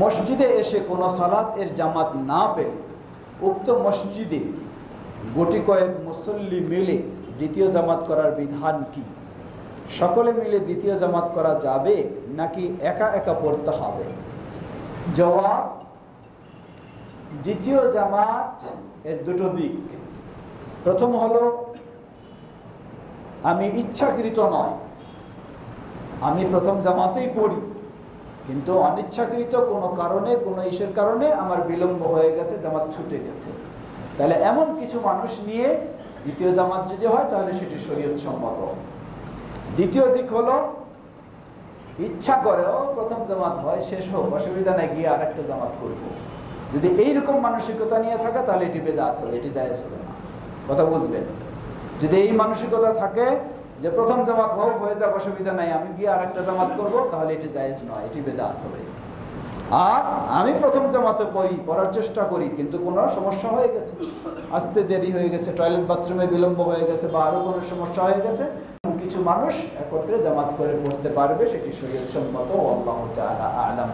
মসজিদে এসে কোনো সালাত এর জামাত না পেলে উক্ত মসজিদে গুটি কয়েক মুসল্লি মিলে দ্বিতীয় জামাত করার বিধান কি? সকলে মিলে দ্বিতীয় জামাত করা যাবে নাকি একা একা পড়তে হবে? জবাব, দ্বিতীয় জামাত এর দুটো দিক। প্রথম হলো, আমি ইচ্ছাকৃত নয়, আমি প্রথম জামাতেই পড়ি, কিন্তু অনিচ্ছাকৃত কোনো কারণে, কোনো ইসের কারণে আমার বিলম্ব হয়ে গেছে, জামাত ছুটে গেছে, তাহলে এমন কিছু মানুষ নিয়ে দ্বিতীয় জামাত যদি হয় তাহলে সেটি শরীয়ত সম্মত। দ্বিতীয় দিক হলো, ইচ্ছা করেও প্রথম জামাত হয়, শেষ হোক, অসুবিধা নেই, গিয়ে আর একটা জামাত করব। যদি এইরকম মানসিকতা নিয়ে থাকে তাহলে এটি বেদাত হবে, এটি জায়েজ হবে না। কথা বুঝবেন? যদি এই মানসিকতা থাকে যে প্রথম জামাত হোক, হয়ে যাক, অসুবিধা নাই, আমি গিয়ে আর একটা জামাত করব, তাহলে এটি জায়েজ নয়, এটি বেদাত হবে। আর আমি প্রথম জামাতে পড়ার চেষ্টা করি, কিন্তু কোনো সমস্যা হয়ে গেছে, আসতে দেরি হয়ে গেছে, টয়লেট বাথরুমে বিলম্ব হয়ে গেছে, বা আরও কোনো সমস্যা হয়ে গেছে, কিছু মানুষ একত্রে জামাত করে পড়তে পারবে, সেটি শরীয়ত সম্মত। আল্লাহু তাআলা আ'লাম।